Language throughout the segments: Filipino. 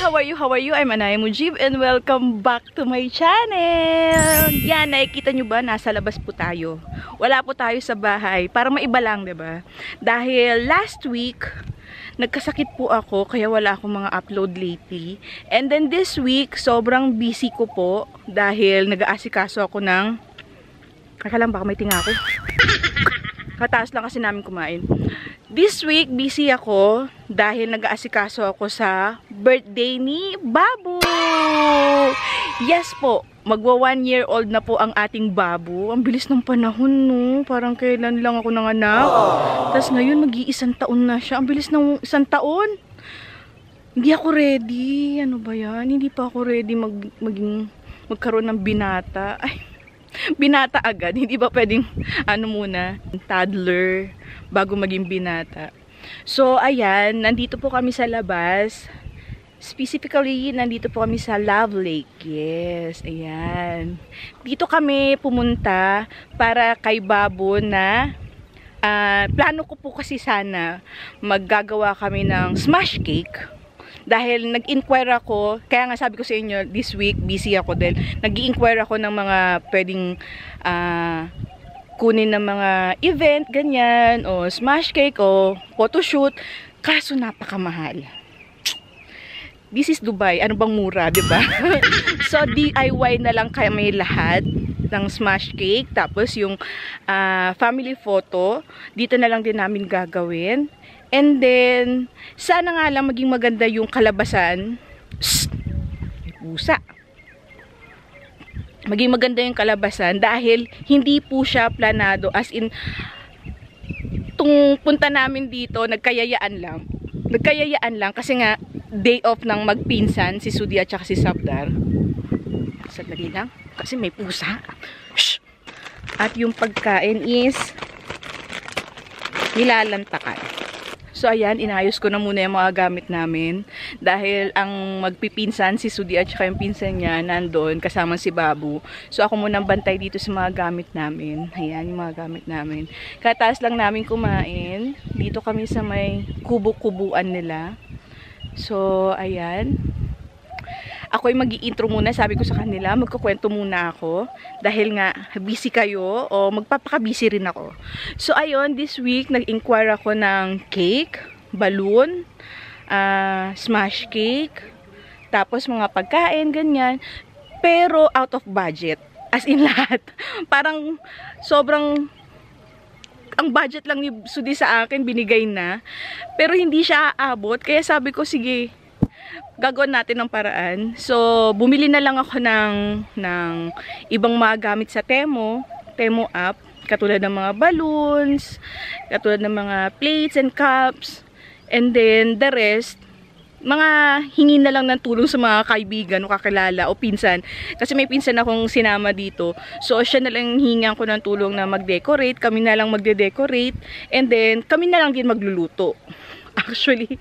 How are you? How are you? I'm Anaya Mujib and welcome back to my channel. Yan, nakikita nyo ba? Nasa labas po tayo. Wala po tayo sa bahay. Para maiba lang, diba? Dahil last week, nagkasakit po ako kaya wala akong mga upload lately. And then this week, sobrang busy ko po dahil nag-aasikaso ako ng... Kaka lang, baka may tinga ako. Kataas lang kasi namin kumain. This week, busy ako dahil nag-aasikaso ako sa birthday ni Babu. Yes po, magwa 1 year old na po ang ating Babu. Ang bilis ng panahon, no? Parang kailan lang ako nanganak. Tapos ngayon, mag-iisang taon na siya. Ang bilis ng 1 taon. Hindi ako ready. Ano ba yan? Hindi pa ako ready magkaroon ng binata. Ay, binata agad. Hindi ba pwedeng, muna, toddler, bago maging binata. So, ayan, nandito po kami sa labas. Specifically, nandito po kami sa Love Lake. Yes, ayan. Dito kami pumunta para kay Babu na, plano ko po kasi sana maggagawa kami ng smash cake. Dahil nag-inquire ako, kaya nga sabi ko sa inyo, this week, busy ako dahil nag-inquire ako ng mga pwedeng kunin ng mga event, ganyan, o smash cake, o photoshoot. Kaso napakamahal. This is Dubai. Ano bang mura, diba? So, DIY na lang kami lahat ng smash cake. Tapos, yung family photo, dito na lang din namin gagawin. And then, sana nga lang maging maganda yung kalabasan. May pusa. Maging maganda yung kalabasan dahil hindi po siya planado. As in, tung punta namin dito, nagkayayaan lang. Nagkayayaan lang kasi nga, day off ng magpinsan, si Sudi at saka si Sabdar. Sandali lang, kasi may pusa. Shh! At yung pagkain is nilalantakan. So, ayan, inayos ko na muna yung mga gamit namin. Dahil ang magpipinsan, si Sudi at saka yung pinsan niya, nandun, kasama si Babu. So, ako munang bantay dito sa mga gamit namin. Ayan, yung mga gamit namin. Kataas lang namin kumain. Dito kami sa may kubo-kubuan nila. So, ayan. Ako ay mag-i-intro muna. Sabi ko sa kanila, magkukwento muna ako. Dahil nga, busy kayo o magpapaka-busy rin ako. So, ayun, this week, nag-inquire ako ng cake, balloon, smash cake, tapos mga pagkain, ganyan. Pero, out of budget. As in lahat. Parang, sobrang... Ang budget lang ni Sudi sa akin, binigay na. Pero, hindi siya aabot. Kaya sabi ko, sige, gagawin natin ng paraan. So, bumili na lang ako ng ibang mga gamit sa Temo app, katulad ng mga balloons, katulad ng mga plates and cups, and then the rest, mga hingin na lang ng tulong sa mga kaibigan o kakilala o pinsan. Kasi may pinsan akong sinama dito. So, siya na lang hingan ko ng tulong na mag-decorate, kami na lang magde-decorate, and then kami na lang din magluluto. Actually.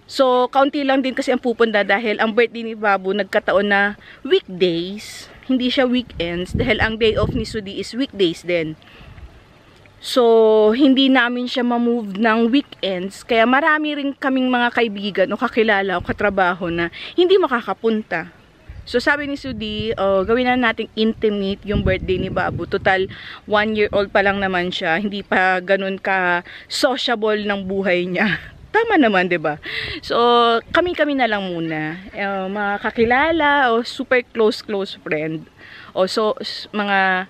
So, kaunti lang din kasi ang pupunta dahil ang birthday ni Babu nagkataon na weekdays. Hindi siya weekends dahil ang day off ni Sudi is weekdays din. So, hindi namin siya ma-move ng weekends. Kaya marami rin kaming mga kaibigan o kakilala o katrabaho na hindi makakapunta. So, sabi ni Sudi, gawin na nating intimate yung birthday ni Babu. Total, 1 year old pa lang naman siya. Hindi pa ganun ka sociable ng buhay niya. Tama naman, 'di ba? So, kami-kami na lang muna. Mga kakilala o super close friend. O so mga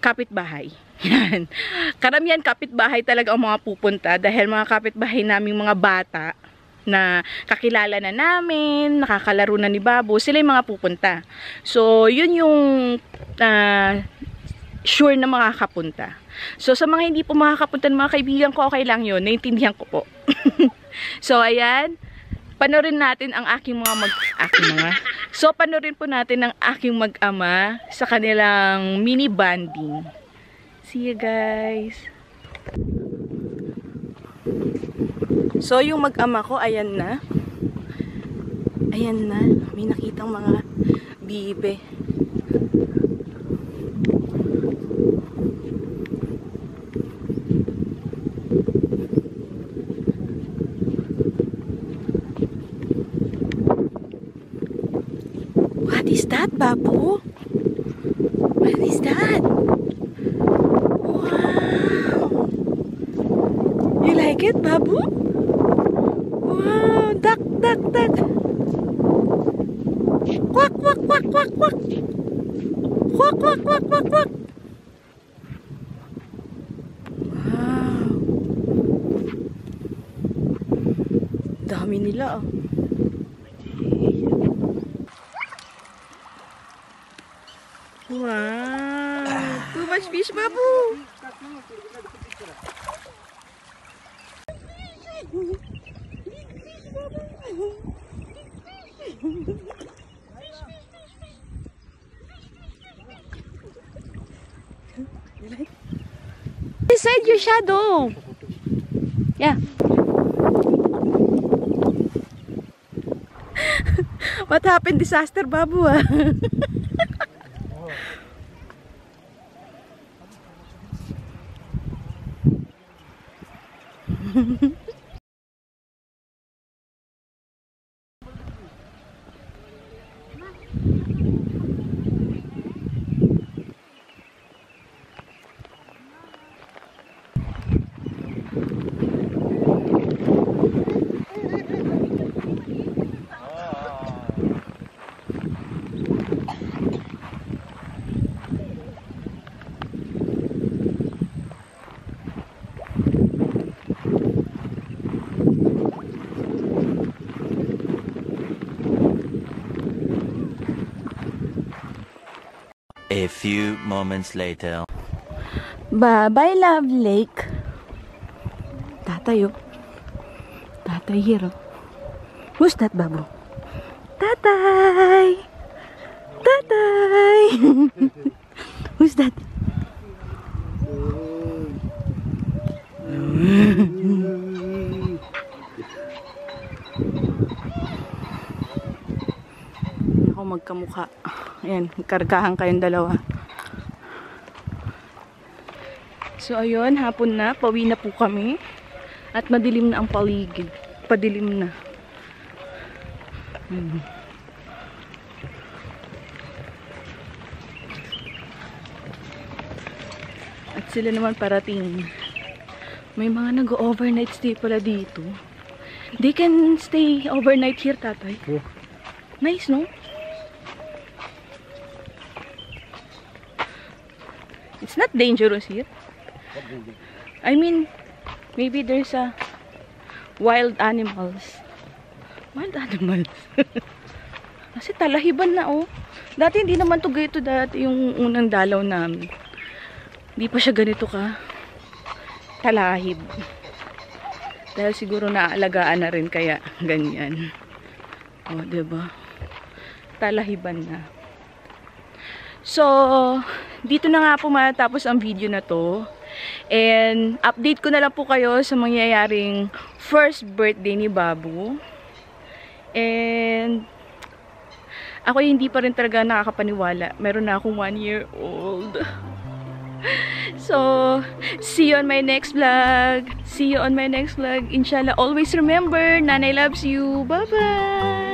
kapitbahay. Yan. Karamihan kapitbahay talaga ang mga pupunta dahil mga kapitbahay naming mga bata na kakilala na namin, nakakalaro na ni Babu, sila yung mga pupunta. So, yun yung sure na makakapunta. So, sa mga hindi po makakapunta ng mga kaibigan ko, okay lang yun. Naintindihan ko po. So, ayan. Panorin natin ang aking So, panorin po natin ang aking mag-ama sa kanilang mini bonding. See you guys! So, yung mag-ama ko, ayan na. Ayan na. May nakitang mga bibe. Babu? What is that? Wow! You like it, Babu? Wow! Duck, duck, duck! Quack, quack, quack, quack, quack! Quack, quack, quack, quack, quack! Wow! Dami nila, oh. Wow! Too much fish, Babu! Beside your shadow! Yeah. What happened? Disaster, Babu, ah. A few moments later. Bye-bye, Love Lake. Tatay, oh. Tatay here, oh. Who's that, Babu? Tatay! Tatay! Who's that? Ako magkamukha. Ayan, kargahan kayong dalawa. So, ayun, hapon na. Pauwi na po kami. At madilim na ang paligid. Padilim na. At sila naman parating. May mga nag-overnight stay pala dito. They can stay overnight here, tatay. Yeah. Nice, no? It's not dangerous here. I mean, maybe there's a wild animals. Wild animals. Kasi talahiban na, oh. Dati hindi naman to ganito dati yung unang dalaw namin. Hindi pa siya ganito ka talahib. Dahil siguro naalagaan na rin kaya ganyan. Oh, diba? Talahiban na. So, dito na nga po matapos ang video na to. And, update ko na lang po kayo sa mangyayaring first birthday ni Babu. And, ako hindi pa rin talaga nakakapaniwala. Meron na akong 1-year-old. So, see you on my next vlog. See you on my next vlog. Inshallah, always remember, Nanay loves you. Bye-bye!